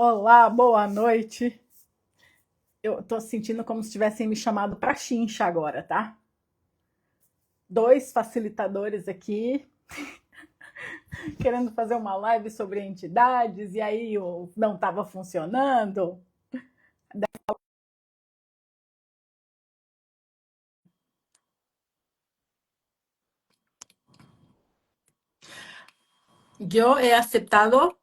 Olá, boa noite. Eu tô sentindo como se tivessem me chamado para chincha agora, tá? Dois facilitadores aqui querendo fazer uma live sobre entidades e aí não estava funcionando. Yo he aceptado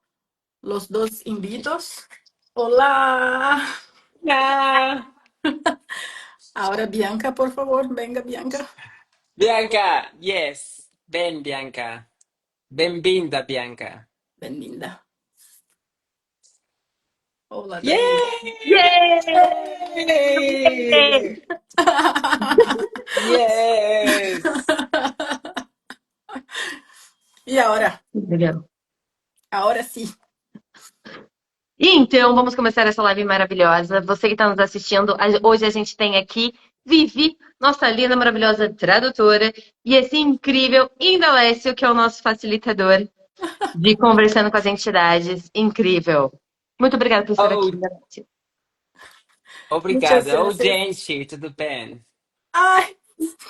los dos invitos. Olá! Ah, Ahora Bianca, por favor, venga Bianca. Bianca, yes. Ven, Bianca. Benvinda, Bianca. Bem-vinda. Olá, Dani. Yay! Yay! Yes. E agora? Legal. Agora sim. E então, vamos começar essa live maravilhosa. Você que está nos assistindo, hoje a gente tem aqui Vivi, nossa linda, maravilhosa tradutora, e esse incrível Indalécio, que é o nosso facilitador de conversando com as entidades. Incrível. Muito obrigada por estar aqui, Oh, Indalécio. Muitas obrigada. Oh, graças. gente, tudo bem? Ai,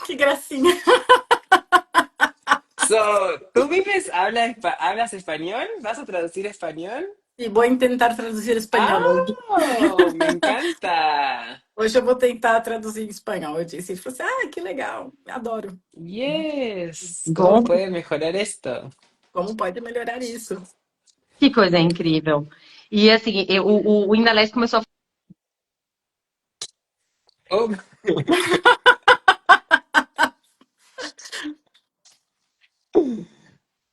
que gracinha. So, ¿tú vives, hablas español? ¿Vas a traducir español? E vou tentar traduzir espanhol hoje. Oh, me encanta. Hoje eu vou tentar traduzir em espanhol. Eu disse, ele falou assim, que legal, adoro. Yes. ¿Cómo Bom, puede mejorar esto? Como pode melhorar isso? que coisa incrível. E assim, o Indalécio começou a Oh,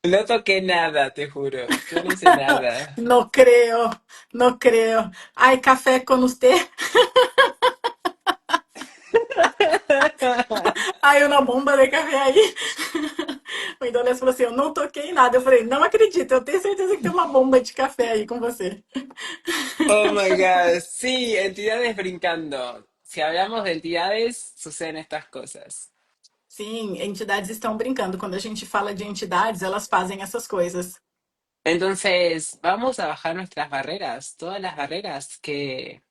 no toqué nada, te juro. Yo no hice nada. Não creio, não creio. Ai, café com você? Ai, uma bomba de café aí. O Indonésio falou assim, eu não toquei em nada. Eu falei, não acredito, eu tenho certeza que tem uma bomba de café aí com você. Oh my God. Sí, entidades brincando. Si hablamos de entidades, suceden estas cosas. Sim, entidades estão brincando. Quando a gente fala de entidades, elas fazem essas coisas. Entonces, vamos a bajar nuestras barreras, todas las barreras que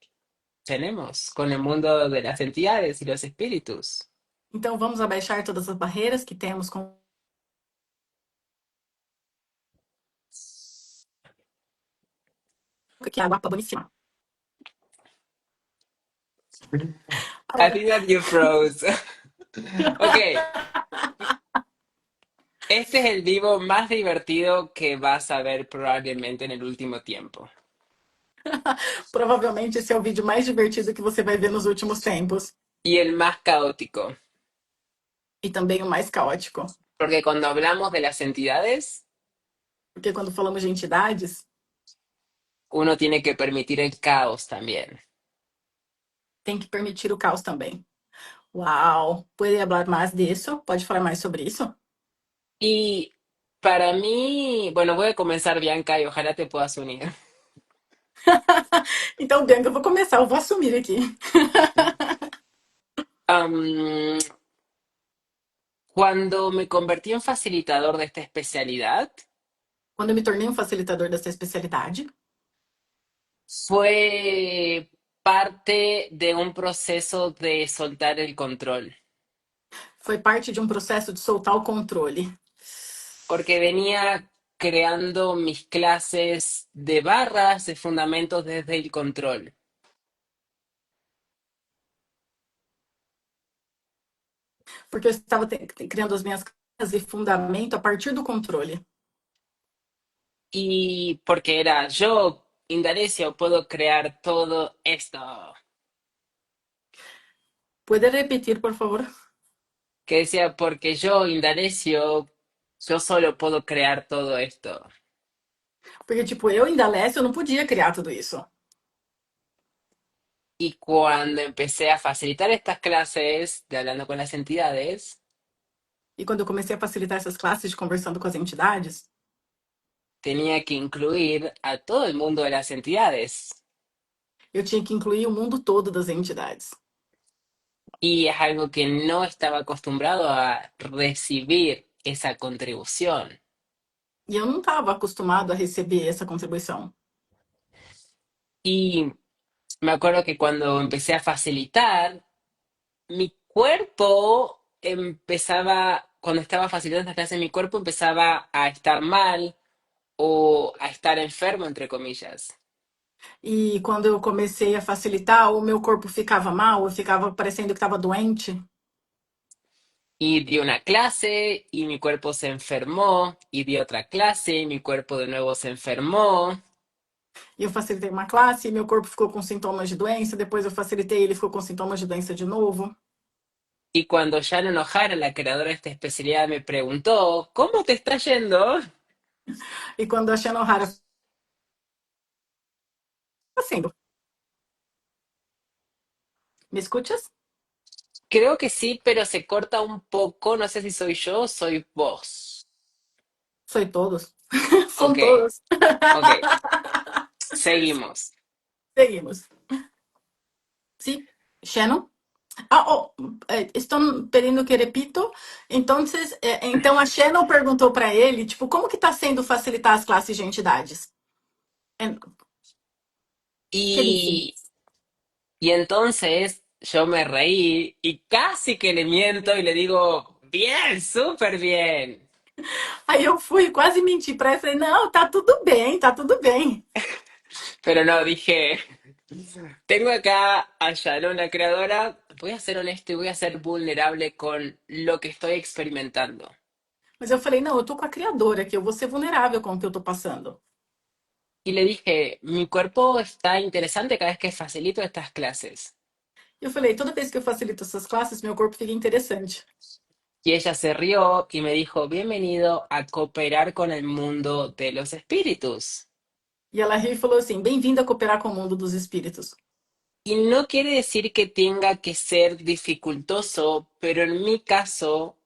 tenemos con el mundo de las entidades y los espíritus. Então vamos abaixar todas as barreiras que temos com que água boníssima. I Agora, think that you froze. Ok, este es el vivo más divertido que vas a ver probablemente en el último tiempo. provavelmente esse é o vídeo mais divertido que você vai ver nos últimos tempos. Y el más caótico. E também o mais caótico. Porque cuando hablamos de las entidades, Porque quando falamos de entidades, uno tiene que permitir el caos también. tem que permitir o caos também. Uau! Pode falar mais disso? Pode falar mais sobre isso? Y para mí, bueno, voy a comenzar, Bianca, y ojalá te puedas unir. Então, Bianca, eu vou começar, eu vou assumir aqui. Am, Cuando me convertí en facilitador de esta especialidad, Quando eu me tornei um facilitador dessa especialidade, fue parte de un proceso de soltar el control, foi parte de um processo de soltar o controle. porque venía creando mis clases de barras de fundamentos desde el control. Porque eu estava criando as minhas casas de fundamento a partir do controle. Y porque era yo, Indonesio, puedo crear todo esto. Pode repetir, por favor? Que decía, porque yo, Indonesio, yo solo puedo crear todo esto. Porque, tipo, eu, Indalécio, eu não podia criar tudo isso. Y cuando empecé a facilitar estas clases de hablando con las entidades, E quando eu comecei a facilitar essas classes de conversando com as entidades, tenía que incluir a todo el mundo de las entidades. eu tinha que incluir o mundo todo das entidades. Y es algo que no estaba acostumbrado a recibir esa contribución. E eu não estava acostumado a receber essa contribuição. Y me acuerdo que cuando empecé a facilitar, mi cuerpo empezaba, cuando estaba facilitando esta clase, mi cuerpo empezaba a estar mal o a estar enfermo, entre comillas. E quando eu comecei a facilitar, o meu corpo ficava mal, eu ficava parecendo que estava doente. Y di una clase y mi cuerpo se enfermó, y di otra clase y mi cuerpo de nuevo se enfermó. E eu facilitei uma classe e meu corpo ficou com sintomas de doença. Depois eu facilitei, ele ficou com sintomas de doença de novo. Y cuando Shannon O'Hara, la creadora de esta especialidad, me preguntó, ¿cómo te está yendo? E quando a Shannon Hara assim, me escutas? Creo que sí, pero se corta un poco. No sé si soy yo o soy vos. Soy todos. Son Ok, todos. ok. Seguimos. Seguimos. Sí, Shannon. Ah, oh, estão pedindo que repito. Então a Shannon perguntou para ele, tipo, como que está sendo facilitar as classes de entidades? É, que disse? Y, y entonces yo me reí y casi que le miento y le digo, bien, súper bien. Aí eu fui quase mentir para ele, falei, não, tá tudo bem, tá tudo bem. Pero no, dije, tengo acá a Shannon, la creadora. Voy a ser honesto y voy a ser vulnerable con lo que estoy experimentando. Mas eu falei, não, eu tô com a criadora aqui, eu vou ser vulnerável com o que eu tô passando. Y le dije, mi cuerpo está interesante cada vez que facilito estas clases. Eu falei, toda vez que eu facilito essas classes, meu corpo fica interessante. Y ella se rió y me dijo, bienvenido a cooperar con el mundo de los espíritus. E ela riu e falou assim, bem-vinda a cooperar com o mundo dos espíritos. Y no quiere decir que tenga que ser dificultoso, pero en mi caso,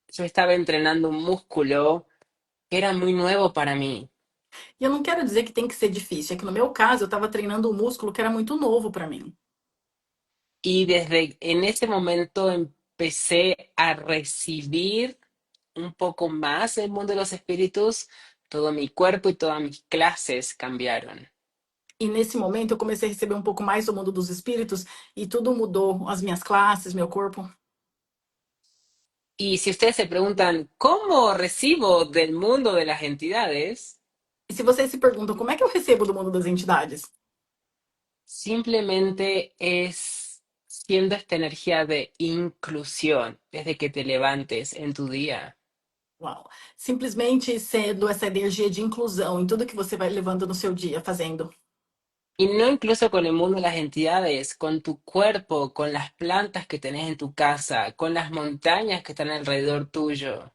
yo estaba entrenando un músculo que era muy nuevo para mí. E eu não quero dizer que tem que ser difícil, é que no meu caso eu estava treinando um músculo que era muito novo para mim. Y desde en ese momento empecé a recibir un poco más del mundo de los espíritus. Todo mi cuerpo y todas mis clases cambiaron. E nesse momento eu comecei a receber um pouco mais do mundo dos espíritos e tudo mudou, as minhas classes, meu corpo. Y si ustedes se preguntan, ¿cómo recibo del mundo de las entidades? E se vocês se perguntam como é que eu recebo do mundo das entidades? Simplemente es siendo esta energía de inclusión desde que te levantes en tu día. Uau. Simplesmente sendo essa energia de inclusão em tudo que você vai levando no seu dia, fazendo. Y no incluso con el mundo de las entidades, con tu cuerpo, con las plantas que tenés en tu casa, con las montañas que están alrededor tuyo.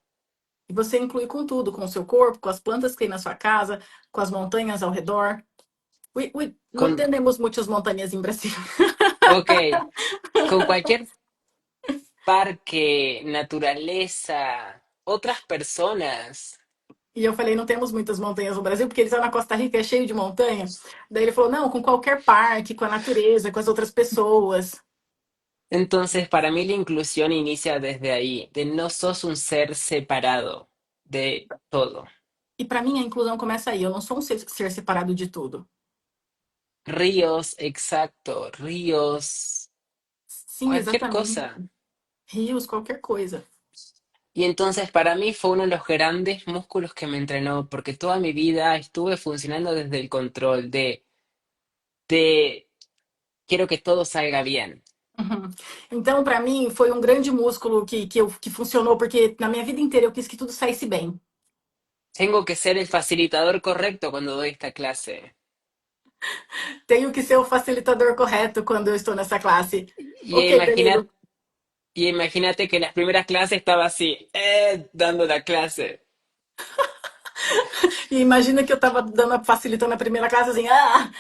E você inclui com tudo, com o seu corpo, com as plantas que tem na sua casa, com as montanhas ao redor. Não Con, temos muitas montanhas em Brasil. ok, con cualquier parque, naturaleza, otras personas. E eu falei, não temos muitas montanhas no Brasil, porque eles estão na Costa Rica, é cheio de montanha. Daí ele falou, não, com qualquer parque, com a natureza, com as outras pessoas. Entonces, para mí la inclusión inicia desde ahí, de no sos un ser separado de todo. E para mim a inclusão começa aí. Eu não sou um ser separado de tudo. Ríos, exacto, ríos, Sim, cualquier exatamente. cosa. Rios, qualquer coisa. Y entonces para mí fue uno de los grandes músculos que me entrenó, porque toda mi vida estuve funcionando desde el control de quiero que todo salga bien. Uhum. Então, para mim, foi um grande músculo que funcionou, porque na minha vida inteira eu quis que tudo saísse bem. Tengo que ser el facilitador correcto cuando doy esta clase. Tenho que ser o facilitador correto quando eu estou nessa classe. Y Ok, imagina, Danilo. y imagínate que en las primeras clases estaba así, dando la clase. E imagina que eu estava facilitando a primeira classe assim, ah!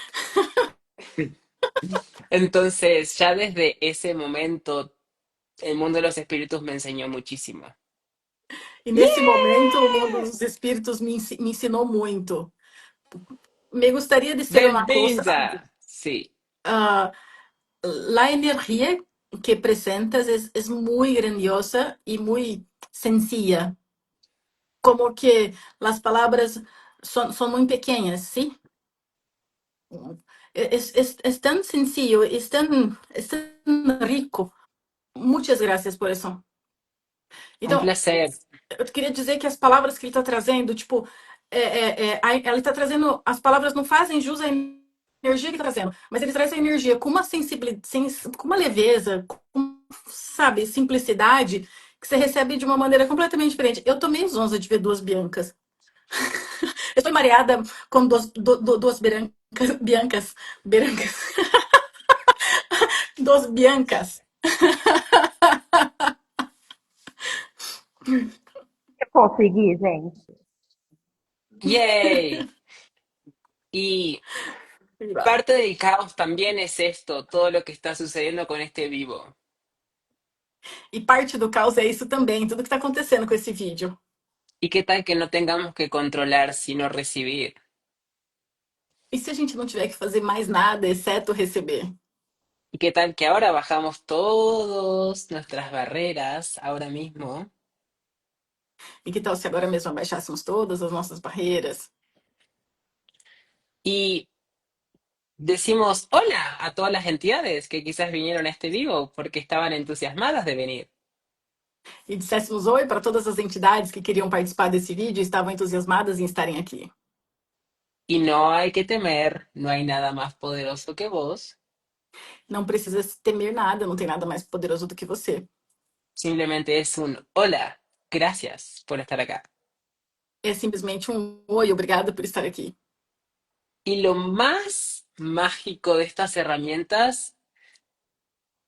Entonces, ya desde ese momento, el mundo de los espíritus me enseñó muchísimo. E nesse momento, o mundo dos espíritos me ensinou muito. Me gostaria de ser uma coisa. ¡Bem-vinda! Sí. ah, la energía que presentas es muy grandiosa y muy sencilla. Como que las palabras son muy pequeñas, ¿sí? Es tan sencillo, es tan rico. Muchas gracias por isso. Un Então, placer. eu queria dizer que as palavras que ele está trazendo, tipo, ele está trazendo, as palavras não fazem jus à energia que ele está trazendo, mas ele traz a energia com uma sensibilidade, com uma leveza, com, sabe, simplicidade, que você recebe de uma maneira completamente diferente. Eu tomei zonza de ver duas Biancas. Eu fui mareada com duas Biancas, Biancas, duas Biancas. Eu consegui, gente. Yay. Y parte del caos también es esto, todo lo que está sucediendo con este vivo. E parte do caos é isso também, tudo que está acontecendo com esse vídeo. ¿Y qué tal que no tengamos que controlar, sino recibir? E se a gente não tiver que fazer mais nada, exceto receber? ¿Y qué tal que ahora bajamos todas nuestras barreras ahora mismo E que tal se agora mesmo abaixássemos todas as nossas barreiras y decimos hola a todas las entidades que quizás vinieron a este vivo porque estaban entusiasmadas de venir? e disséssemos oi para todas as entidades que queriam participar desse vídeo e estavam entusiasmadas em estarem aqui? Y no hay que temer, no hay nada más poderoso que vos, Não precisa temer nada, não tem nada mais poderoso do que você. simplemente es un hola, gracias por estar acá. É simplesmente um oi, obrigada por estar aqui. Y lo más mágico de estas herramientas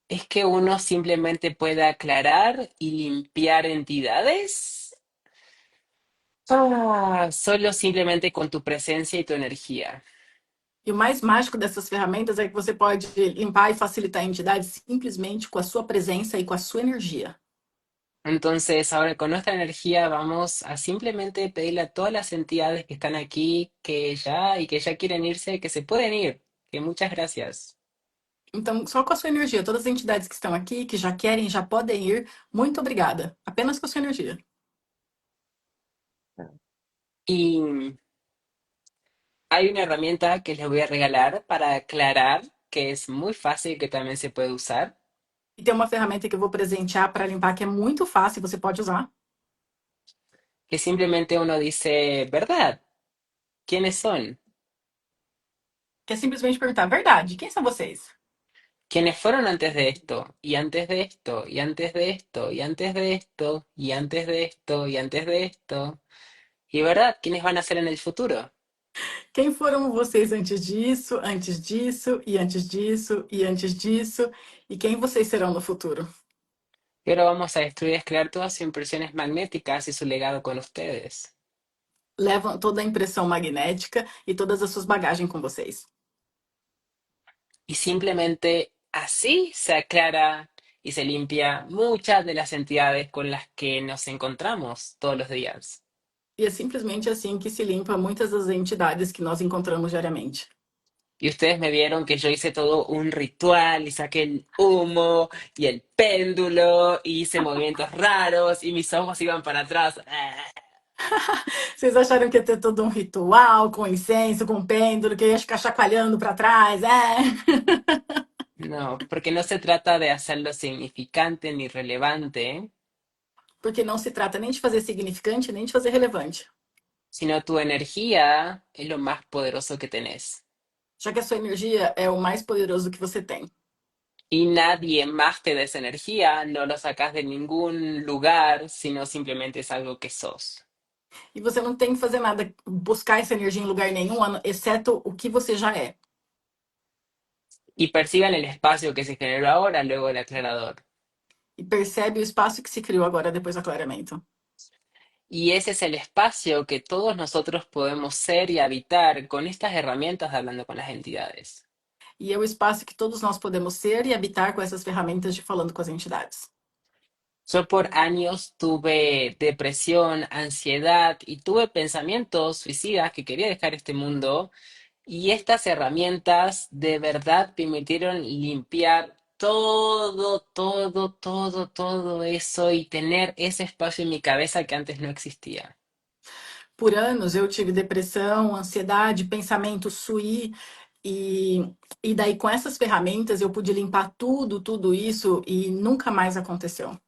es que uno simplemente puede aclarar y limpiar entidades. Solo simplemente con tu presencia y tu energía. E o mais mágico dessas ferramentas é que você pode limpar e facilitar a entidade simplesmente com a sua presença e com a sua energia. Entonces, ahora con nuestra energía vamos a simplemente pedirle a todas las entidades que están aquí que ya quieren irse, que se pueden ir. Que muchas gracias. Então, só com a sua energia, todas as entidades que estão aqui, que já querem, já podem ir, muito obrigada. Apenas com a sua energia. Y hay una herramienta que les voy a regalar para aclarar, que es muy fácil, que también se puede usar, E tem uma ferramenta que eu vou presentear para limpar que é muito fácil, você pode usar. que simplemente uno dice, ¿verdad? ¿Quiénes son? Que é simplesmente perguntar, verdade, quem são vocês? ¿Quiénes fueron antes de esto? Y antes de esto, y antes de esto, y antes de esto, y antes de esto, y antes de esto. Y verdad, ¿quiénes van a ser en el futuro? Quem foram vocês antes disso, antes disso, e antes disso, e antes disso, e quem vocês serão no futuro? Y ahora vamos a destruir y esclarecer todas sus impresiones magnéticas y su legado con ustedes. Levam toda a impressão magnética e todas as suas bagagens com vocês. Y simplemente así se aclara y se limpia muchas de las entidades con las que nos encontramos todos los días. E é simplesmente assim que se limpa muitas das entidades que nós encontramos diariamente. Y ustedes me vieron que yo hice todo un ritual y saqué el humo y el péndulo y hice movimientos raros y mis ojos iban para atrás. Vocês acharam que ia ter todo um ritual com incenso, com pêndulo, que ia ficar chacoalhando para trás? No, porque no se trata de hacerlo significante ni relevante, Porque não se trata nem de fazer significante, nem de fazer relevante. sino tu energía es lo más poderoso que tenés. Já que a sua energia é o mais poderoso que você tem. Y nadie más te da esa energía, no lo sacás de ningún lugar, sino simplemente es algo que sos. E você não tem que fazer nada, buscar essa energia em lugar nenhum, exceto o que você já é. Y perciban el espacio que se generó ahora luego del aclarador. E percebe o espaço que se criou agora depois do aclaramento. Y ese es el espacio que todos nosotros podemos ser y habitar con estas herramientas de hablando con las entidades. E é o espaço que todos nós podemos ser e habitar com essas ferramentas de falando com as entidades. Yo por años tuve depresión, ansiedad y tuve pensamientos suicidas que quería dejar este mundo y estas herramientas de verdad permitieron limpiar todo eso y tener ese espacio en mi cabeza que antes no existía. Por anos eu tive depressão, ansiedade, pensamento E daí, com essas ferramentas, eu pude limpar tudo isso e nunca mais aconteceu.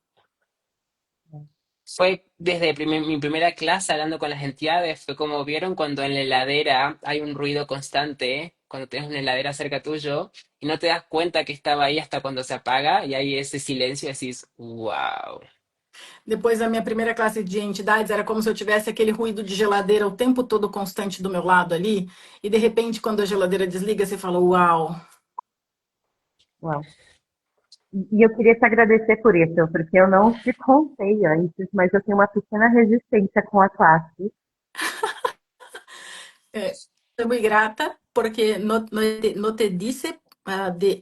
Fue desde mi primera clase hablando con las entidades, fue como vieron cuando en la heladera hay un ruido constante, cuando tienes una heladera cerca tuyo, y no te das cuenta que estaba ahí hasta cuando se apaga, y hay ese silencio y decís, wow. Depois, a minha primeira classe de entidades era como se eu tivesse aquele ruído de geladeira o tempo todo constante do meu lado ali, e de repente, quando a geladeira desliga, você fala: Uau! Uau. E eu queria te agradecer por isso, porque eu não te contei antes, mas eu tenho uma pequena resistência com a classe. Estoy muy grata porque no te dice de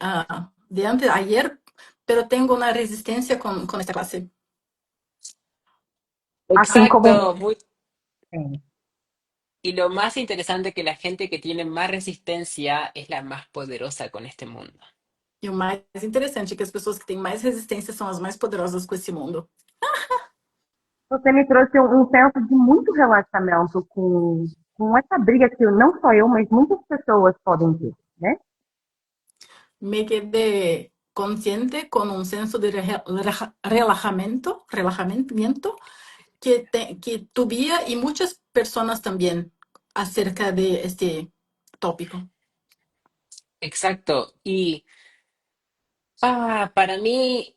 antes, ayer, pero tengo una resistencia con esta clase. Assim como. Exacto, muy, É. y lo más interesante que la gente que tiene más resistencia es la más poderosa con este mundo. E o mais interessante é que as pessoas que têm mais resistência são as mais poderosas com esse mundo. Você me trouxe um senso de muito relaxamento com essa briga que não só eu, mas muitas pessoas podem ter, né? Me quedé consciente con un senso de relajamiento que tuviera y muchas personas también acerca de este tópico. Exacto, y para mí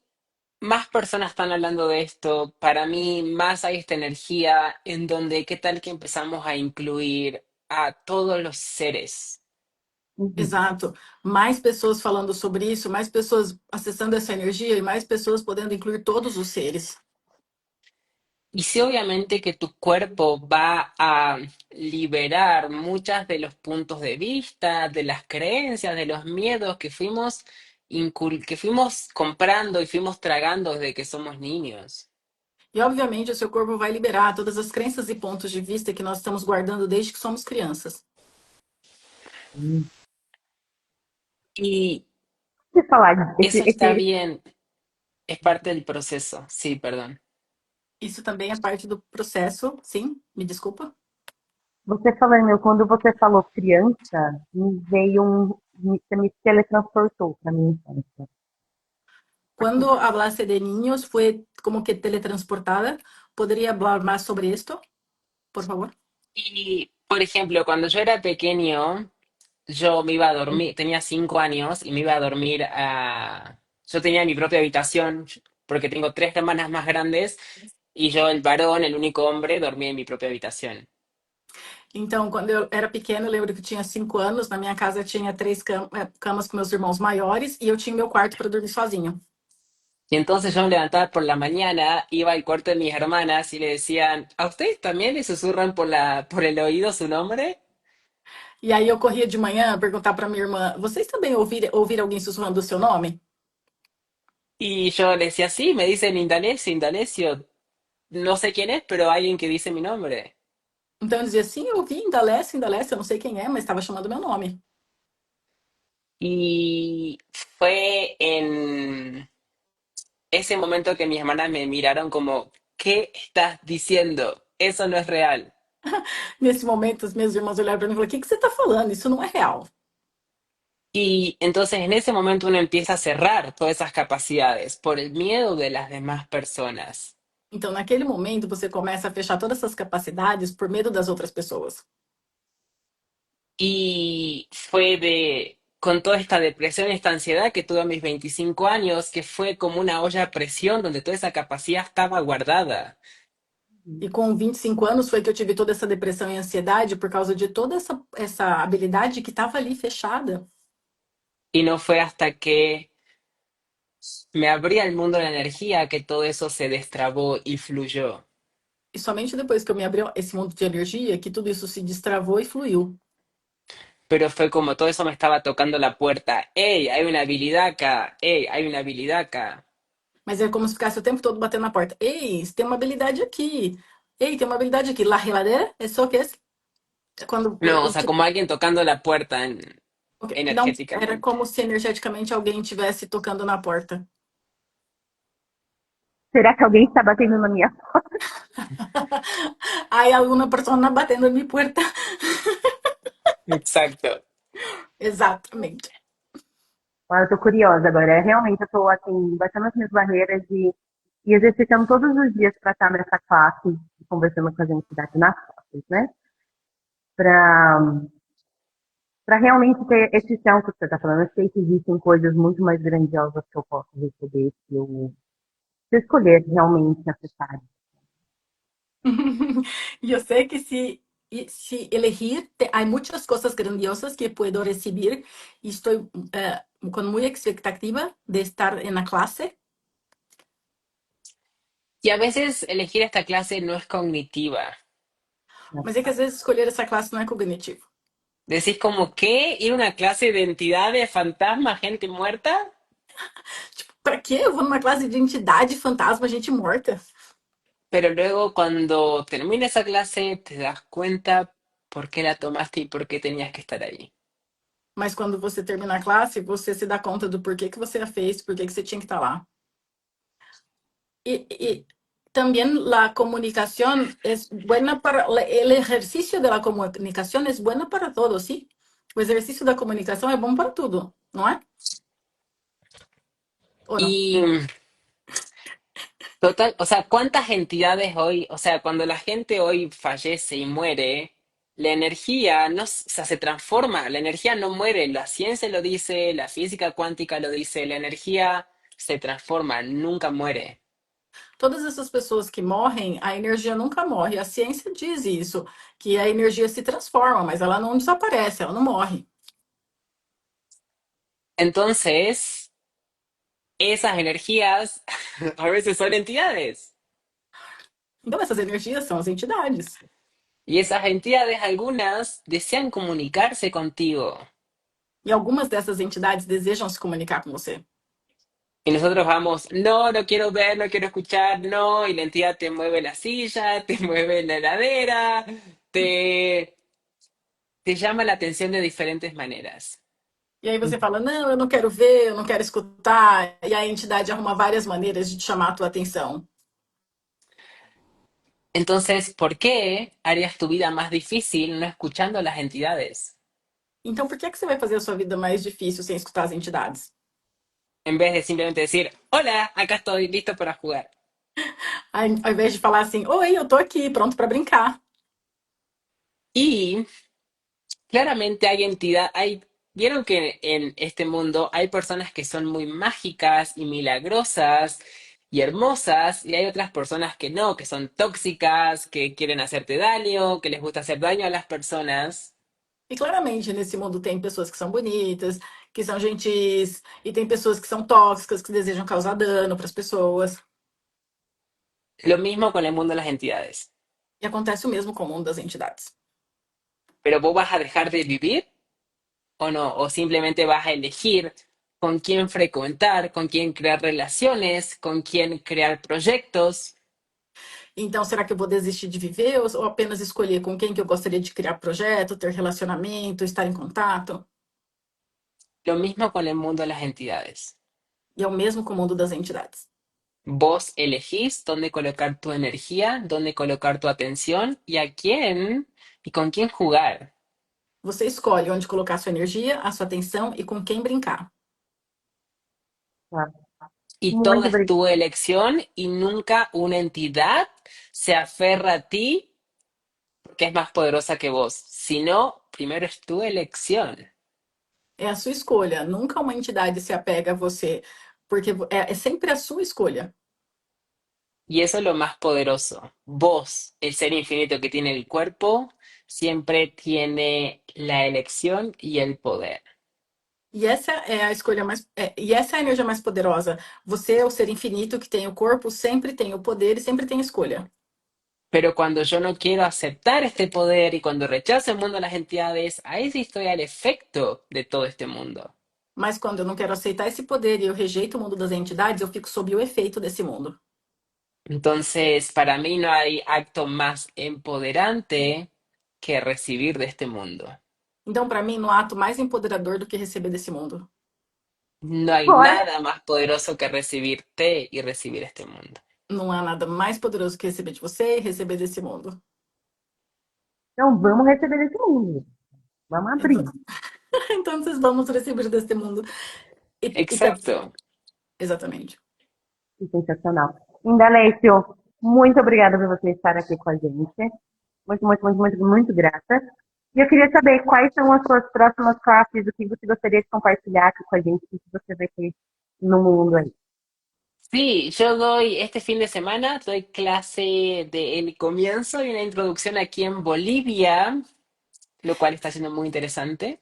más personas están hablando de esto, para mí más hay esta energía en donde qué tal que empezamos a incluir a todos los seres. Uhum. Exato. Mais pessoas falando sobre isso, mais pessoas acessando essa energia e mais pessoas podendo incluir todos os seres. Y sí, obviamente que tu cuerpo va a liberar muchas de los puntos de vista, de las creencias, de los miedos que que fuimos comprando y fuimos tragando desde que somos niños. E, obviamente, o seu corpo vai liberar todas as crenças e pontos de vista que nós estamos guardando desde que somos crianças. Y Deixa eu falar, eso está bien, es parte del proceso. Sí, perdón. Isso também é parte do processo, sim, me desculpa. você falando, quando você falou criança, me veio você me teletransportou para minha infância. Quando hablaste de niños, foi como que teletransportada. Poderia falar mais sobre isto, por favor? Y, por ejemplo, cuando yo era pequeño, yo me iba a dormir, tenía 5 años y me iba a dormir a... Yo tenía mi propia habitación porque tengo tres hermanas más grandes y yo, el varón, el único hombre, dormía en mi propia habitación. Então, quando eu era pequena, eu lembro que eu tinha 5 anos. Na minha casa tinha três camas com meus irmãos maiores e eu tinha meu quarto para dormir sozinho. Y entonces yo me levantaba por la mañana, iba al cuarto de mis hermanas y le decían, ¿a ustedes también le susurran por el oído su nombre? E aí eu corria de manhã perguntar para minha irmã: vocês também ouviram alguém sussurrando o seu nome? Y yo le decía, sí, me dicen Indalecio, Indalecio. No sé quién es, pero alguien que dice mi nombre. Então eu dizia: sim, eu ouvi, Indalece, Indalece, eu não sei quem é, mas estava chamando meu nome. Y fue en ese momento que mis hermanas me miraron como, ¿qué estás diciendo? Eso no es real. Nesse momento, as minhas irmãs olharam para mim e falaram: o que você está falando? Isso não é real. Y entonces en ese momento uno empieza a cerrar todas esas capacidades por el miedo de las demás personas. Então, naquele momento, você começa a fechar todas essas capacidades por medo das outras pessoas. Y fue con toda esta depresión, esta ansiedad que tuve a mis 25 años, que fue como una olla a presión donde toda esa capacidad estaba guardada. E com 25 anos foi que eu tive toda essa depressão e ansiedade por causa de toda essa habilidade que estava ali fechada. Y no fue hasta que me abrí al mundo de la energía que todo eso se destrabó y fluyó. E somente depois que eu me abri a esse mundo de energia que tudo isso se destravou e fluiu. Pero fue como todo eso me estaba tocando la puerta. ¡Ey, hay una habilidad acá! ¡Ey, hay una habilidad acá! Mas é como se ficasse o tempo todo batendo na porta. Ei, você tem uma habilidade aqui. Ei, tem uma habilidade aqui. La geladeira? É só que quando No, o sea, como alguien tocando la puerta não era energéticamente. como se energeticamente alguém estivesse tocando na porta. Será que alguém está batendo na minha porta? Hay alguna persona batendo en mi puerta. Exacto. Exatamente. Ah, eu tô curiosa agora. Realmente, eu tô, assim, baixando as minhas barreiras e exercitando todos os dias para estar nessa classe, conversando com as entidades nas classes, né? Para realmente ter esse senso que você está falando. Eu sei que existem coisas muito mais grandiosas que eu posso receber se eu escolher realmente acessar. Y yo sé que si elegir, hay muchas cosas grandiosas que puedo recibir y estoy con muy expectativa de estar en la clase. Y a veces elegir esta clase no es cognitiva. Mas é que às vezes escolher essa classe não é cognitivo. Decís como, ¿qué? ¿Ir a una clase de entidades, fantasmas, gente muerta? Tipo, pra quê? Eu vou numa classe de entidade, fantasma, gente morta. Pero luego cuando termina esa clase te das cuenta por qué la tomaste y por qué tenías que estar ahí. Mas quando você termina a classe, você se dá conta do porquê que você a fez, porquê que você tinha que estar lá. Y también la comunicación es buena para, el ejercicio de la comunicación es buena para todos, ¿sí? O exercício da comunicação é bom para tudo, não é? Ou não? Y total, o sea, ¿cuántas entidades hoy, o sea, cuando la gente hoy fallece y muere, la energía no, o sea, se transforma, la energía no muere, la ciencia lo dice, la física cuántica lo dice, la energía se transforma, nunca muere. Todas essas pessoas que morrem, a energia nunca morre. A ciência diz isso, que a energia se transforma, mas ela não desaparece, ela não morre. Entonces, esas energías a veces son entidades. Então, essas energias são as entidades. Y esas entidades, algunas, desean comunicarse contigo. E algumas dessas entidades desejam se comunicar com você. Y nosotros vamos, no, no quiero ver, no quiero escuchar, no, y la entidad te mueve la silla, te mueve la heladera, te, te llama la atención de diferentes maneras. E aí você fala, não, eu não quero ver, eu não quero escutar. E a entidade arruma várias maneiras de chamar a tua atenção. Entonces, ¿por qué harías tu vida más difícil no escuchando a las entidades? Então, por que que você vai fazer a sua vida mais difícil sem escutar as entidades? En vez de simplemente decir, hola, acá estoy, listo para jugar. Ao invés de falar assim, oi, eu tô aqui, pronto para brincar. Y claramente hay entidad, hay, vieron que en este mundo hay personas que son muy mágicas y milagrosas y hermosas, y hay otras personas que no, que son tóxicas, que quieren hacerte daño, que les gusta hacer daño a las personas. E claramente nesse mundo tem pessoas que são bonitas, que são gentis, e tem pessoas que são tóxicas, que desejam causar dano para as pessoas. Lo mismo con el mundo de las entidades. E acontece o mesmo com o mundo das entidades. Pero vos vas a dejar de vivir o no, o simplemente vas a elegir con quién frecuentar, con quién crear relaciones, con quién crear proyectos. Então, será que eu vou desistir de viver ou apenas escolher com quem que eu gostaria de criar projeto, ter relacionamento, estar em contato? Lo mismo con el mundo de las entidades. E é o mesmo com o mundo das entidades. Vos elegís dónde colocar tu energía, dónde colocar tu atención y a quién y con quién jugar. Você escolhe onde colocar a sua energia, a sua atenção e com quem brincar. Tá? Y todo Muito es obrigada. tu elección y nunca una entidad se aferra a ti porque es más poderosa que vos. Sino, primero es tu elección. É a sua escolha. Nunca uma entidade se apega a você, porque é sempre a sua escolha. Y eso es lo más poderoso. Vos, el ser infinito que tiene el cuerpo, siempre tiene la elección y el poder. E essa é a escolha mais. E essa é a energia mais poderosa. Você é o ser infinito que tem o corpo, sempre tem o poder e sempre tem escolha. Pero cuando yo no quiero aceptar este poder y cuando rechazo el mundo de las entidades, ahí sí estoy al efecto de todo este mundo. Mas quando eu não quero aceitar esse poder e eu rejeito o mundo das entidades, eu fico sob o efeito desse mundo. Entonces, para mí no hay acto más empoderante que recibir de este mundo. Então, para mim, não há ato mais empoderador do que receber desse mundo. No hay Agora, nada más poderoso que recibirte y recibir este mundo. Não há nada mais poderoso que receber de você e receber desse mundo. então vamos receber esse mundo. Vamos Então, abrir. Então vamos receber deste mundo. Então, Exacto. exatamente. Que sensacional. Indalécio, muito obrigada por você estar aqui com a gente. Muito, muito, muito, muito, muito grata. E eu queria saber quais são as suas próximas classes, o que você gostaria de compartilhar aqui com a gente, o que você vai ter no mundo aí. Sí, yo doy este fin de semana, doy clase de el comienzo y una introducción aquí en Bolivia, lo cual está siendo muy interesante.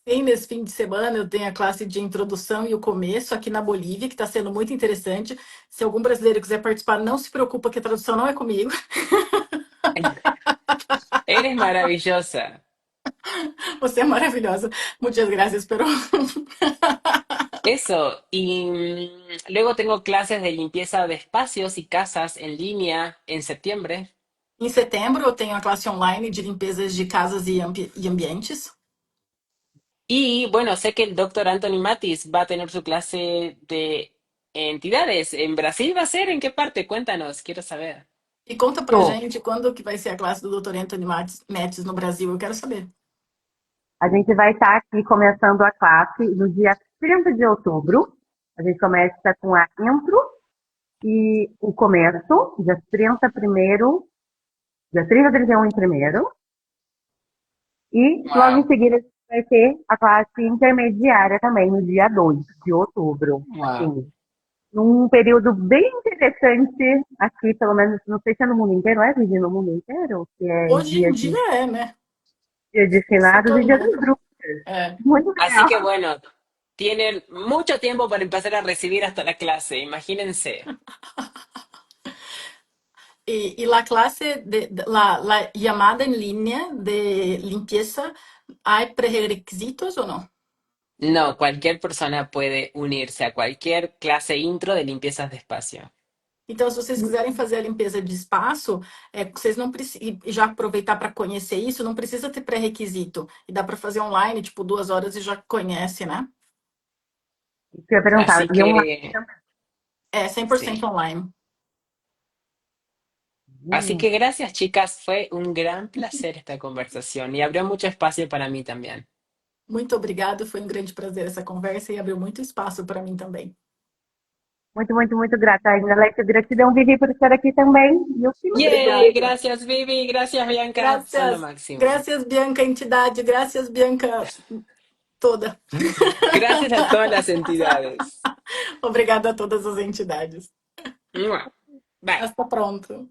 Sim, nesse fim de semana eu tenho a classe de introdução e o começo aqui na Bolívia, que está sendo muito interessante. Se algum brasileiro quiser participar, não se preocupa que a tradução não é comigo. Eres maravillosa. Você é maravilhosa. Muitas graças, Pero. Eso, y luego tengo clases de limpieza de espacios y casas en línea en septiembre. Em setembro eu tenho a classe online de limpezas de casas e ambientes. Y bueno, sé que el doctor Anthony Matis va a tener su clase de entidades. ¿En Brasil va a ser? ¿En qué parte? Cuéntanos, quiero saber. E conta pra Tô. gente quando que vai ser a classe do Dr. Anthony Mates no Brasil. Eu quero saber. A gente vai estar aqui começando a classe no dia 30 de outubro. A gente começa com a intro e o começo, dia 30 primeiro, dia 30, 31 em primeiro. E logo em Wow, seguida a gente vai ter a classe intermediária também, no dia 2 de outubro. wow. Assim, num período bem interessante aqui, pelo menos, não sei se é no mundo inteiro, é Vivi, no mundo inteiro, que é Hoje em dia é, né? dia de Se finados e dia tornou. das bruxas. É. Muito Así legal. que bueno, tienen mucho tiempo para empezar a recibir hasta la clase, imagínense. E la clase, la llamada en línea de limpieza, ¿hay prerequisitos o no? No, cualquier persona puede unirse a cualquier clase intro de limpiezas de espacio. Então, se vocês quiserem fazer a limpeza de espaço, vocês não precisam, e já aproveitar para conhecer isso, não precisa ter pré-requisito. E dá para fazer online, tipo, 2 horas e já conhece, né? Isso que eu ia perguntar. Así E online que, É 100% sí. online. Así também. que gracias, chicas. Fue un gran placer esta conversación y abrió mucho espacio para mí también. Muito obrigado, foi um grande prazer essa conversa e abriu muito espaço para mim também. Muito, muito, muito grata ainda, Alex. Gratidão, Vivi, por estar aqui também. E o que Yay, Obrigada. gracias, Vivi. Gracias, Bianca. Son lo Graças, máximo. graças, Bianca, entidade, graças, Bianca, toda. Gracias a todas las entidades. Obrigada a todas as entidades. Mua. Bye. Hasta pronto.